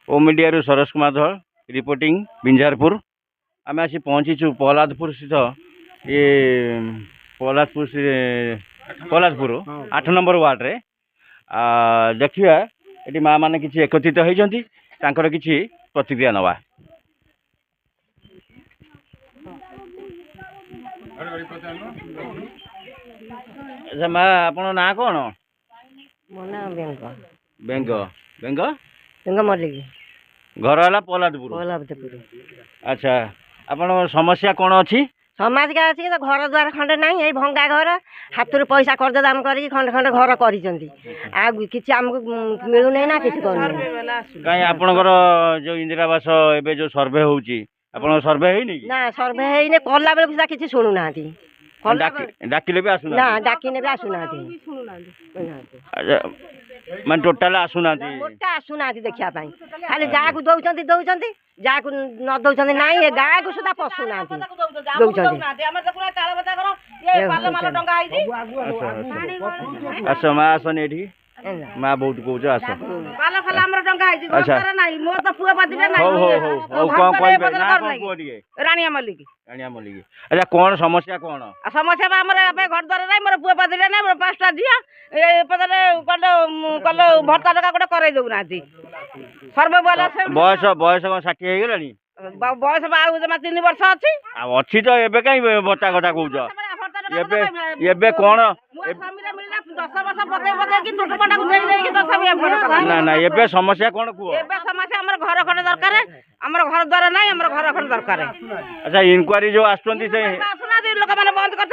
ओ media Saroj Kumar धल reporting बिंजारपुर आम आसी पहुँचीचु प्रहलादपुर स्थित ये प्रहलादपुर 8 नंबर वार्ड रे देखिए ये माँ मैंने किसी एकत्रित होती किसी प्रतिक्रिया नवा। अच्छा माँ आप ना कौन बेंग बेंग मल्लिक घर है प्रहलादपुर। अच्छा आपण समस्या कौन अच्छी समाज का अच्छी तो घर द्वार खंडे ना ये भंगा घर हाथ पैसा कर्ज दाम कर खंडे खंडे घर कर किसी आमको मिलूना ना किसी कहीं आपणकर जो इंदिरा आवास एबे जो सर्वे होउची आपण सर्वे हैनी ना सर्वे हैने कला बेले सुधा किसी शुणु ना डाकिले भी आसुना ना डाकिने भी आसुना मान टोटाल आसुना आसुना देखा खाली जहाँ को दौरान दौरान जहाँ को न दौरान ना ये गाँ को सुधा पशुना आस माँ आसन ये माँ बहुत कौच आस रानिया मल्लिक। अच्छा कौन समस्या कौन समस्या घर द्वार ना मोर पुआ पादिले ना मोर 5टा झिया कल भर्ता टका गोटे कर दौना सर्व बयस बयस कौन 60 हो गलानी बयस जमा 3 वर्ष अच्छी तो एबे कहीं भत्ता कथा कौच एबे कौन ना ना एबे समस्या कौन कह समस्या घर खंडे दरकार घर द्वार ना घर खंडे दरकार। अच्छा इनक्वारी जो आसुना लोक मैंने बंद कर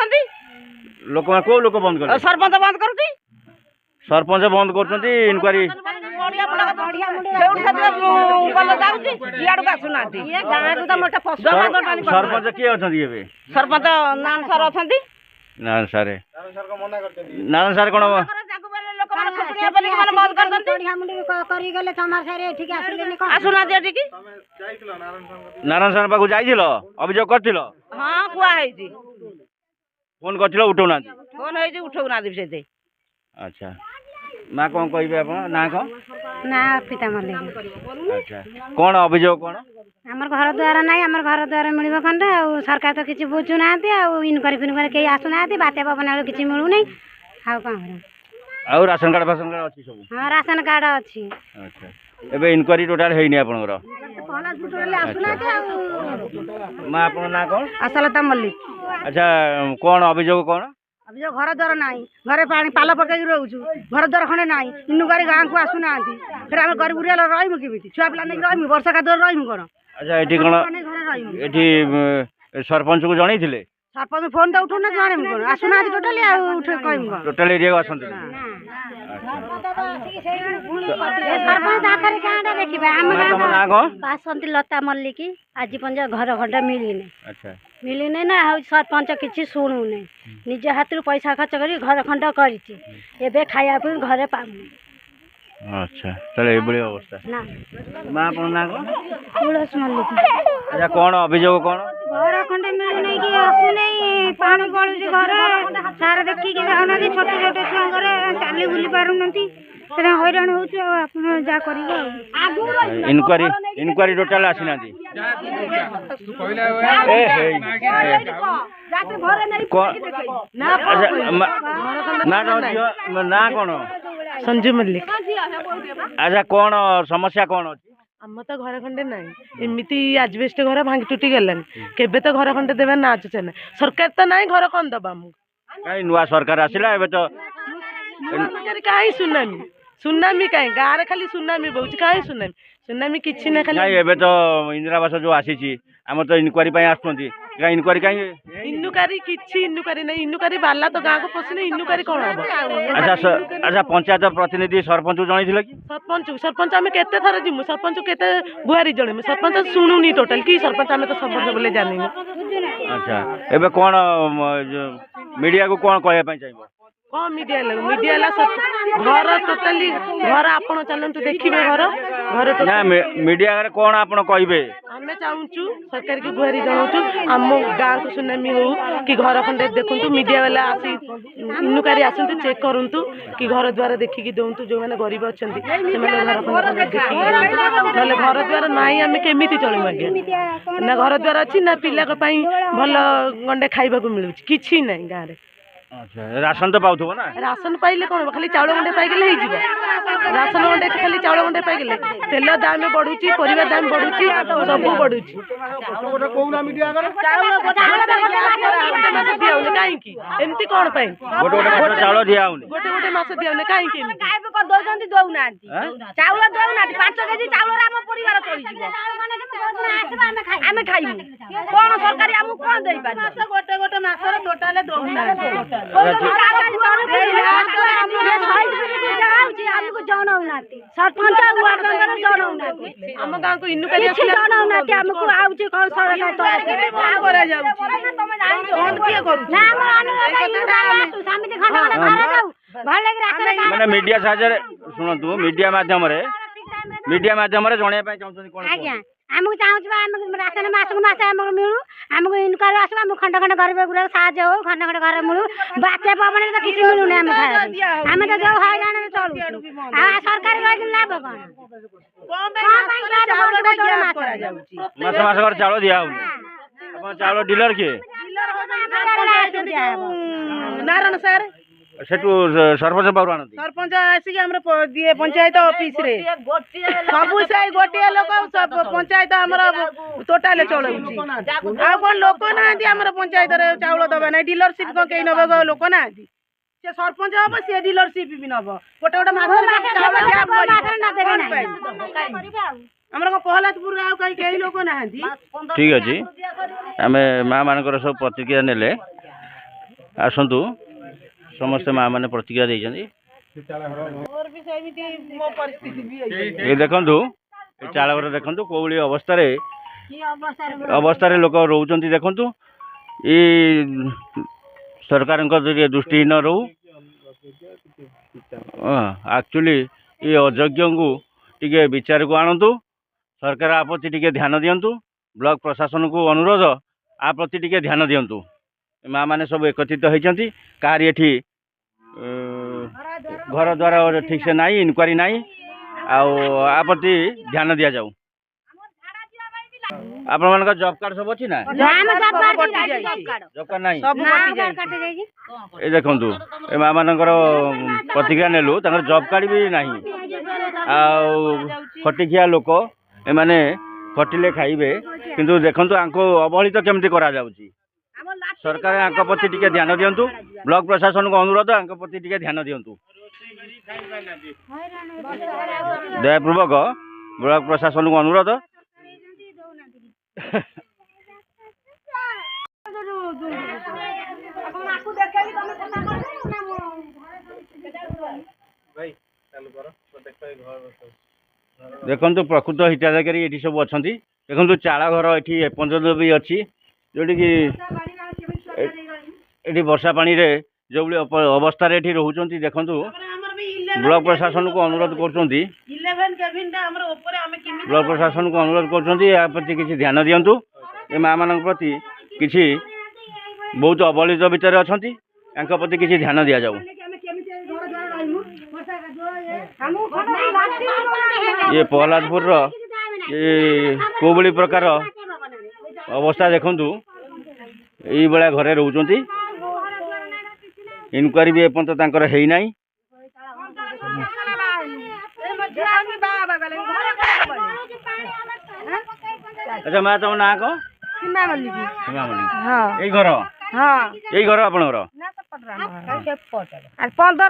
लोक को लोक बंद कर सरपंच बंद कर सरपंच बंद कर इनक्वारी सरपंच किए अच्छे सरपंच नान सर अच्छा नारायण सारे नारायण सारे कौन नारायण सार पाक जाइल अभियोग कर हाँ कहुई फोन कर उठाऊना फोन हो उठाऊना से। अच्छा माँ कौन कहे आप ना कौन ना पिता मल्लिक। अच्छा कौन अभियोग कौन आमर घर द्वार ना आमर घर द्वार मिल खंडे आ सरकार तो किसी बुझुना इनक्वारी फिनक्वारी कहीं आसुना बात्या पवन किसी मिलूना आउ राशन कार्ड फाशन कार्ड अच्छी सब हाँ राशन कार्ड अच्छी। अच्छा एबे इनक्वारी टोटाल हैनी आपनकर माँ आपन ना कौन आशालता मल्लिक। अच्छा कौन अभियोग कौन अभियोग घर द्वार ना घरे पानी पाल पकई रोचु घर द्वार खंडे ना इनुकारी गाँ को आसुना फिर आम गरीब गुरिया रही केमी छुआ पिला नहीं रही वर्षा का द्वार रही कौन। अच्छा ये कौन ये सरपंच को जन सरपंच फोन तो उठू ना जाने कौन आसुना टोटाली टोटाल एरिया आसत बासंती लता मल्लिक आज पंज घर खंडे मिलने अच्छा मिलने ना सरपंच किसी शुणुने निज हाथ पैसा खर्च कर घर खंड कर खाया घरे पाऊनी। अच्छा चलो ये अवस्था माँ ना तुलसी मल्लिक। अच्छा कौन अभियोग कौन घर खंडे मिलूना कि आसुना पानी गलुची घर सार देखिक जाऊना छोट छोट छुआ चली बुली पार हैरान हो इनक्वारी इनक्वारी टोटाल आसीना ना कौन संजू मल्लिक। अच्छा कौन समस्या कौन अच्छी आम तो घर खंडे ना एमती आजबेस्ट घर भांगी टूटी गलानी केबे तो घर खंडे देवे ना ना सरकार तो ना घर कौन दबा आमको कहीं नुआ सरकार आसिला एबे तो कहीं सुनामी सुनामी कहीं गाँव में खाली सुनामी बहुत कहीं सुनामी सुनामी किसी ना खाली एबे तो इंदिरा आवास जो आसी आम तो इनक्वारी आसुँच इनक्वारी कहीं इनुकारी किसी इनुकारी नहीं इनुकारी बाला तो गाँव को पशुने इनुकारी कौन हम। अच्छा अच्छा पंचायत प्रतिनिधि सरपंच को जन कि सरपंच सरपंच आम केते थर जीमु सरपंच केते गुहारी जणीमु सरपंच शुणुनी टोटाल कि सरपंच आम तो सरपंच बोले जानी। अच्छा एबे कौन मीडिया को कौन कहना चाहिए कौन मीडिया घर टोटाली घर आप चलतु देखिए घर घर ना मीडिया कौन आप कहे ଆମେ ଚାହୁଁଛୁ ସରକାରକୁ ଗୁହାରି ଜଣାଉଛୁ ଆମ ଗାଁକୁ ସୁନାମୀ ହଉ କି ଘର ଖଣ୍ଡେ ଦେଖନ୍ତୁ ମିଡ଼ିଆ ବାଲା ଆସି ଇନୁକାରୀ ଆସନ୍ତୁ ଚେକ୍ କରନ୍ତୁ କି ଘର ଦ୍ୱାର ଦେଖିକି ଦିଅନ୍ତୁ ଯେଉଁମାନେ ଗରିବ ଅଛନ୍ତି ସେମାନେ ଘର ଖଣ୍ଡେ ଦେଖିକି ଦିଅନ୍ତୁ ନହେଲେ ଘର ଦ୍ୱାର ନାହିଁ ଆମେ କେମିତି ଚଳିବୁ ଆଜ୍ଞା ନା ଘର ଦ୍ୱାର ଅଛି ନା ପିଲାଙ୍କ ପାଇଁ ଭଲ ଗଣ୍ଡେ ଖାଇବାକୁ ମିଳୁଛି କିଛି ନାହିଁ ଗାଁରେ ଆଚ୍ଛା ରାସନ ତ ପାଉଥିବ ନା ରାସନ ପାଇଲେ କ'ଣ ହେବ ଖାଲି ଚାଉଳ ଗଣ୍ଡେ ପାଇଗଲେ ହେଇଯିବ ରାସନ ଗଣ୍ଡେ ଖାଲି ଚାଉଳ ଗଣ୍ଡେ ପାଇଗଲେ ତେଲ ଦାମ ବଢ଼ୁଛି ପରିବା ଦାମ ବଢ଼ୁଛି ସବୁ ବଢ଼ୁଛି କାହିଁକି ଏମିତି କ'ଣ ପାଇଁ ଗୋଟେ ଚାଉଳ ଦିଆ ହଉନି ଗୋଟେ ମାସ ଦିଆହଉନି କାହିଁକି ଦଉଛନ୍ତି ଦଉନାହାନ୍ତି ଚାଉଳ ଦଉନାହାନ୍ତି 5 କେଜି ଚାଉଳରେ ଆମ ପରିବାର ଚଳିଯିବ ଆମେ ଖାଇବୁ କଣ ସରକାରୀ ଆମକୁ କଣ ଦେଇପାରିବ ଗୋଟେ ମାସରେ ଟୋଟାଲ ଦଉନାହାନ୍ତି ଆମକୁ ଜଣଉନାହାନ୍ତି ସରପଞ୍ଚ ଜଣଉନାହାନ୍ତି ଆମ ଗାଁକୁ ଇନୁକାରୀ ଜଣଉନାହାନ୍ତି ଆମକୁ ଆଉଛି କଣ ମାନେ ମିଡିଆ ସାହାଯ୍ୟରେ ଶୁଣନ୍ତୁ ମିଡିଆ ମାଧ୍ୟମରେ ଜଣେଇବା ପାଇଁ ଚାହୁଁଛନ୍ତି କଣ ଆଜ୍ଞା ଆମକୁ ଚାହୁଁଛୁ ଆମକୁ ରାସନ ମାସକୁ ମାସ ଆମକୁ ମିଳୁ ଆମକୁ ଇନକମ୍ ଆସିବ ଆମକୁ ଖଣ୍ଡ ଖଣ୍ଡ ଗରିବ ଗୁଡ଼ାକ ସାହାଯ୍ୟ ହଉ ଖଣ୍ଡ ଖଣ୍ଡ ଘର ମିଳୁ ବାତ୍ୟା ପବନରେ ତ କିଛି ମିଳୁନି ଆମେ ଖାଇବା ଆମେ ତ ଯୋଉ ହଇରାଣରେ ଚଳୁଛୁ ଆଉ ସରକାରୀ ରହିକି ଲାଭ କଣ ମାସ ମାସ ଘର ଚାଉଳ ଦିଆ ହଉନି ଆପଣ ଚାଉଳ ଡିଲର କିଏ ନାରାୟଣ ସାର୍ ସେଠୁ ସରପଞ୍ଚ ପାଖରୁ ଆଣନ୍ତି ସରପଞ୍ଚ ଆସିକି ଆମର ପଞ୍ଚାୟତ ଅଫିସରେ ସବୁ ସେଇ ଗୋଟିଏ ଲୋକ ପଞ୍ଚାୟତ ଆମର ଟୋଟାଲ ଚଳଉଛି ଆଉ କଣ ଲୋକ ନାହାନ୍ତି ଆମର ପଞ୍ଚାୟତରେ ଚାଉଳ ଦବା ନାହିଁ ଡିଲରସିପ କଣ କେହି ନବ ଲୋକ ନାହାନ୍ତି ସେ ସରପଞ୍ଚ ହବ ସେ ଡିଲରସିପ ବି ନବ ଗୋଟେ ଆମର ପହଲାଦପୁରରେ ଆଉ କେହି ଲୋକ ନାହାନ୍ତି ଠିକ ଅଛି ଆମେ ମା ମାନଙ୍କର ସବୁ ପ୍ରତିକ୍ରିୟା ନେଲେ ଆସନ୍ତୁ ସମସ୍ତେ ମା ମାନେ ପ୍ରତିକ୍ରିୟା ଦେଇଛନ୍ତି ଏ ଦେଖନ୍ତୁ ଏ ଚାଳ ଘର ଦେଖନ୍ତୁ କୋଉଭଳି ଅବସ୍ଥାରେ ଲୋକ ରହୁଛନ୍ତି ଦେଖନ୍ତୁ ଏ ସରକାରଙ୍କ ଦୃଷ୍ଟିହୀନ ରହୁ ଆକ୍ଚୁଆଲି ଏ ଅଯୋଗ୍ୟଙ୍କୁ ଟିକେ ବିଚାରକୁ ଆଣନ୍ତୁ ସରକାର ଆ ପ୍ରତି ଟିକେ ଧ୍ୟାନ ଦିଅନ୍ତୁ ବ୍ଲକ ପ୍ରଶାସନକୁ ଅନୁରୋଧ ଆ ପ୍ରତି ଟିକେ ଧ୍ୟାନ ଦିଅନ୍ତୁ ମା ମାନେ ସବୁ ଏକତ୍ରିତ ହେଇଛନ୍ତି କାହାରି ଏଠି ଘର ଦ୍ୱାର ଠିକ ସେ ନାହିଁ ଇନକ୍ୱାରି ନାହିଁ ଆଉ ଆ ପ୍ରତି ଧ୍ୟାନ ଦିଆଯାଉ ଆପଣମାନଙ୍କର ଜବ୍ କାର୍ଡ ସବୁ ଅଛି ନା ଜବ୍ କାର୍ଡ ନାହିଁ ଏ ଦେଖନ୍ତୁ ଏ ମା ମାନଙ୍କର ପ୍ରତିକ୍ରିୟା ନେଲୁ ତାଙ୍କର ଜବ୍ କାର୍ଡ ବି ନାହିଁ ଆଉ ଖଟିଖିଆ ଲୋକ ଏମାନେ ଖଟିଲେ ଖାଇବେ କିନ୍ତୁ ଦେଖନ୍ତୁ ଆଙ୍କୁ ଅବହେଳିତ କେମିତି କରାଯାଉଛି ସରକାର ଆଙ୍କ ପ୍ରତି ଟିକେ ଧ୍ୟାନ ଦିଅନ୍ତୁ ବ୍ଲକ ପ୍ରଶାସନକୁ ଅନୁରୋଧ ଆଙ୍କ ପ୍ରତି ଟିକେ ଧ୍ୟାନ ଦିଅନ୍ତୁ ଦୟାପୂର୍ବକ ବ୍ଲକ ପ୍ରଶାସନକୁ ଅନୁରୋଧ ଦେଖନ୍ତୁ ପ୍ରକୃତ ହିତାଧିକାରୀ ଏଠି ସବୁ ଅଛନ୍ତି ଦେଖନ୍ତୁ ଚାଳ ଘର ଏଠି ଏପର୍ଯ୍ୟନ୍ତ ବି ଅଛି ଯୋଉଠିକି ଏଠି ବର୍ଷା ପାଣିରେ ଯୋଉଭଳି ଅବସ୍ଥାରେ ଏଠି ରହୁଛନ୍ତି ଦେଖନ୍ତୁ ବ୍ଲକ ପ୍ରଶାସନକୁ ଅନୁରୋଧ କରୁଛନ୍ତି ବ୍ଲକ ପ୍ରଶାସନକୁ ଅନୁରୋଧ କରୁଛନ୍ତି ୟା ପ୍ରତି କିଛି ଧ୍ୟାନ ଦିଅନ୍ତୁ ଏ ମା ମାନଙ୍କ ପ୍ରତି କିଛି ବହୁତ ଅବହେଳିତ ଭିତରେ ଅଛନ୍ତି ତାଙ୍କ ପ୍ରତି କିଛି ଧ୍ୟାନ ଦିଆଯାଉ ये पहलादपुर कोभली प्रकार अवस्था देखु यही भाया घरे रोचती इनक्वारी भी एपर्तंत है ना अच्छा मैं तुम ना कौन यही घर यही घर आप 15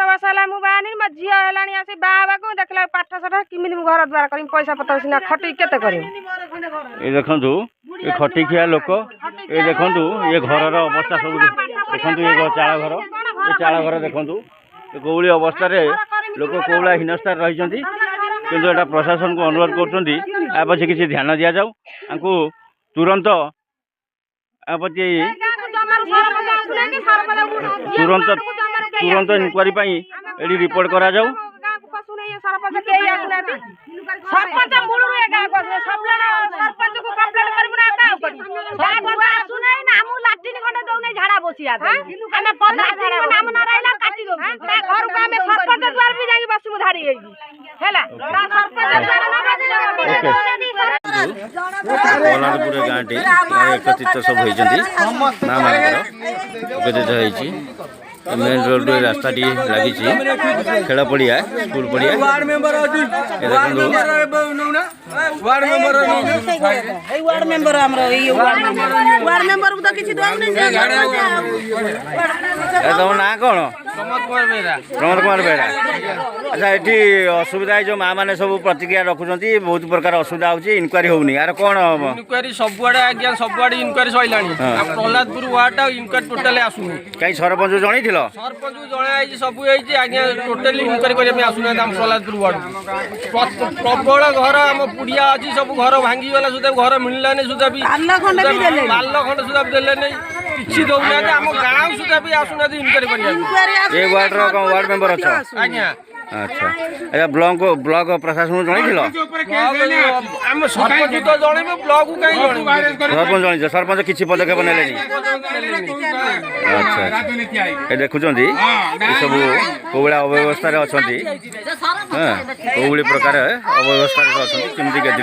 वर्ष है मुझे बाहर मो झी है आसी बाबा को देखला पाठ साठ किमी घर द्वार कर पैसा पतर सीना खटी केते कर देखु ये खटिखिया लोक ये देखु ये घर अवस्था सब देखु ये चाल घर देखु कौली अवस्था लोक कौला हीनस्था रही किंतु एटा प्रशासन को अनुरोध कर पछे किसी ध्यान दि जाऊ तुरंत तुरंत इनक्वारी ये रिपोर्ट करा जाऊ सरपंच ବସିବା ଆମେ ନାମ ନ ରହିଲା କାଟି ଦଉଛୁ ତା ଘରକୁ ଆମେ ସରପଞ୍ଚ ଦ୍ୱାର ବି ଯାଇକି ବସିବୁ ଧାଡ଼ି ହେଇକି ହେଲା ତା ସରପଞ୍ଚ ଦ୍ୱାର ନ ବଲାରପୁର ଗାଁଟି ଏକତ୍ରିତ ସବୁ ହେଇଛନ୍ତି ମା ମାନଙ୍କର ଏକତ୍ରିତ ହେଇଛି मेन रोड रास्ता टी लगी खेल पड़िया स्कूल पड़िया तुम ना कौन प्रमोद कुमार बेहरा अच्छा ये असुविधा जो माँ मैंने सब प्रतिक्रिया रखुच्च बहुत प्रकार असुविधा होती इनक्वारी होनी यार कौन हम इनक्वारी सबुआड़े आज्ञा सबुआड़े इनक्वारी सैला प्रहलादपुर वार्ड इनक्वारी टोटाली आसुनी कहीं सरपंच जन सरपंच जन सब आज्ञा टोटाली इनक्वारी करने आसुना आम प्रहलादपुर वार्ड प्रबल घर आम पुड़िया अच्छी सब घर भांगीगला सुधा घर मिललानी सुधा भी बाल खंड सुधा देले नहीं किसी दौना आम गाँव सुधा भी आसुना इनक्वारी ये वार्ड मेंबर अच्छा आज्ञा अच्छा अच्छा ब्लॉक प्रशासन जन आम सरपंच तो जन ब्लॉक कहीं सरपंच जन सरपंच किसी पदक्षेप ने अच्छा ये देखुं सब कौ भाया अव्यवस्था अच्छा कौ प्रकार अव्यवस्था अच्छा